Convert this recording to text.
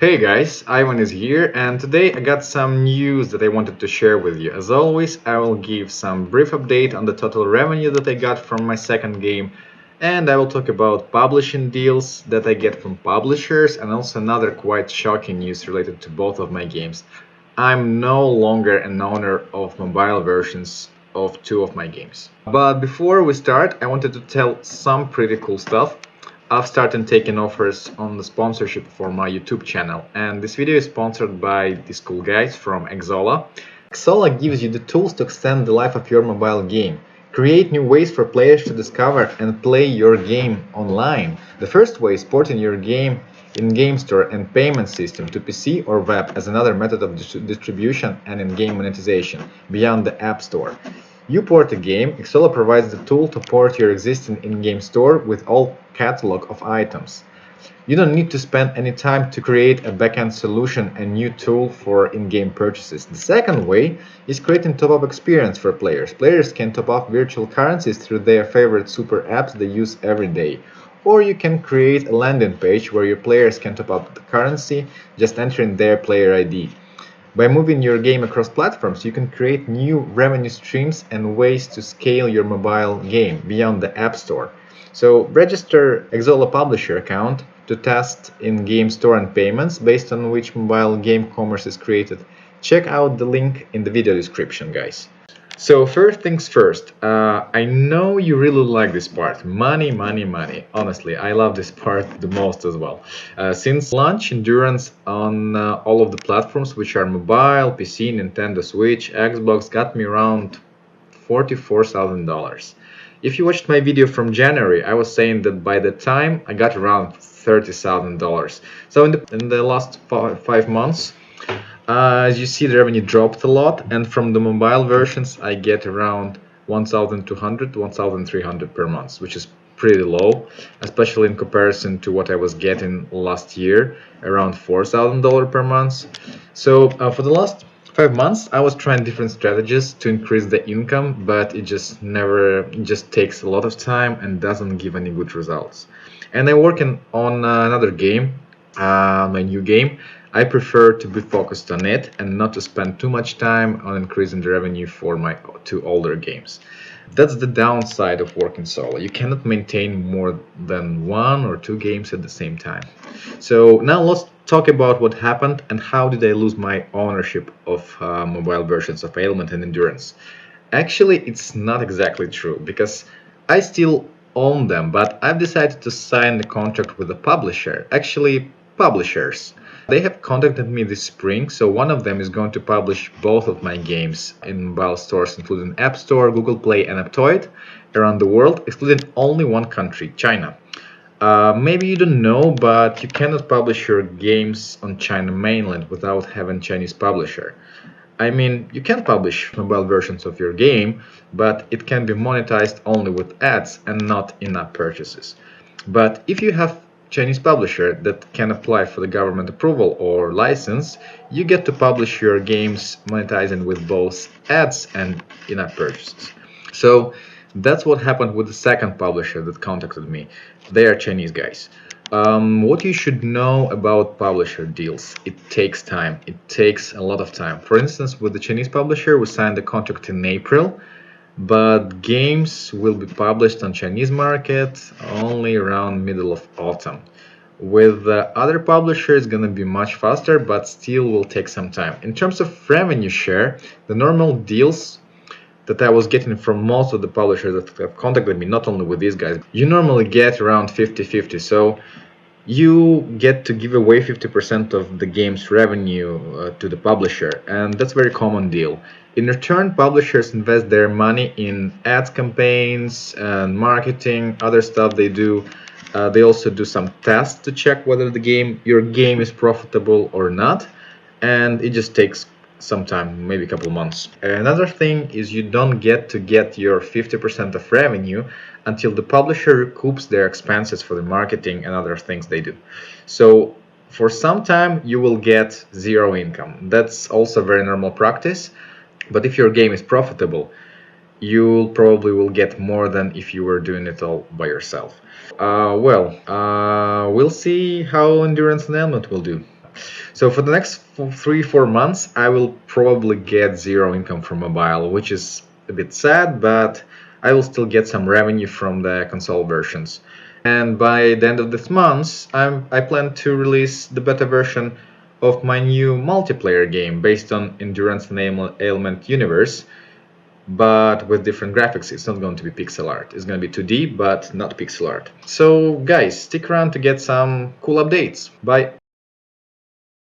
Hey guys, Ivan is here, and today I got some news that I wanted to share with you. As always, I will give some brief update on the total revenue that I got from my second game, and I will talk about publishing deals that I get from publishers, and also another quite shocking news related to both of my games. I'm no longer an owner of mobile versions of two of my games. But before we start, I wanted to tell some pretty cool stuff. I've started taking offers on the sponsorship for my YouTube channel, and this video is sponsored by these cool guys from Xsolla. Xsolla gives you the tools to extend the life of your mobile game, create new ways for players to discover and play your game online. The first way is porting your game in-game store and payment system to PC or web as another method of distribution and in-game monetization beyond the App Store. You port a game, Xsolla provides the tool to port your existing in-game store with all catalog of items. You don't need to spend any time to create a backend solution and new tool for in-game purchases. The second way is creating top-up experience for players. Players can top up virtual currencies through their favorite super apps they use every day. Or you can create a landing page where your players can top up the currency just entering their player ID. By moving your game across platforms, you can create new revenue streams and ways to scale your mobile game beyond the App Store. So register Xsolla Publisher account to test in-game store and payments based on which mobile game commerce is created. Check out the link in the video description, guys. So first things first, I know you really like this part, money, money, money. Honestly, I love this part the most as well. Since launch, endurance on all of the platforms, which are mobile, PC, Nintendo Switch, Xbox, got me around $44,000. If you watched my video from January, I was saying that by the time I got around $30,000. So in the last 5 months, as you see, the revenue dropped a lot, and from the mobile versions I get around 1,200, 1,300 per month, which is pretty low, especially in comparison to what I was getting last year, around $4,000 per month. So for the last 5 months I was trying different strategies to increase the income, but it just takes a lot of time and doesn't give any good results. And I'm working on another game, my new game. I prefer to be focused on it and not to spend too much time on increasing the revenue for my two older games. That's the downside of working solo. You cannot maintain more than one or two games at the same time. So now let's talk about what happened and how did I lose my ownership of mobile versions of Ailment and Endurance. Actually, it's not exactly true because I still own them, but I've decided to sign the contract with the publisher. Actually, publishers. They have contacted me this spring, so one of them is going to publish both of my games in mobile stores, including App Store, Google Play, and Aptoide around the world, excluding only one country, China. Maybe you don't know, but you cannot publish your games on China mainland without having Chinese publisher. I mean, you can publish mobile versions of your game, but it can be monetized only with ads and not in-app purchases. But if you have Chinese publisher that can apply for the government approval or license, you get to publish your games monetizing with both ads and in-app purchases. So that's what happened with the second publisher that contacted me. They are Chinese guys. What you should know about publisher deals: it takes time. It takes a lot of time. For instance, with the Chinese publisher, we signed the contract in April, but games will be published on Chinese market only around middle of autumn. With the other publisher, it's gonna be much faster, but still will take some time. In terms of revenue share, the normal deals that I was getting from most of the publishers that have contacted me, not only with these guys, you normally get around 50-50. So you get to give away 50% of the game's revenue to the publisher, and that's a very common deal. In return, publishers invest their money in ads campaigns and marketing, other stuff they do. They also do some tests to check whether your game is profitable or not, and it just takes some time, maybe a couple months. Another thing is you don't get your 50% of revenue until the publisher recoups their expenses for the marketing and other things they do. So for some time you will get zero income. That's also very normal practice, but if your game is profitable, you probably will get more than if you were doing it all by yourself. We'll see how Endurance and Ailment will do. So for the next 3-4 months, I will probably get zero income from mobile, which is a bit sad, but I will still get some revenue from the console versions. And by the end of this month, I plan to release the beta version of my new multiplayer game based on Endurance and Ailment universe, but with different graphics. It's not going to be pixel art. It's going to be 2D, but not pixel art. So guys, stick around to get some cool updates. Bye!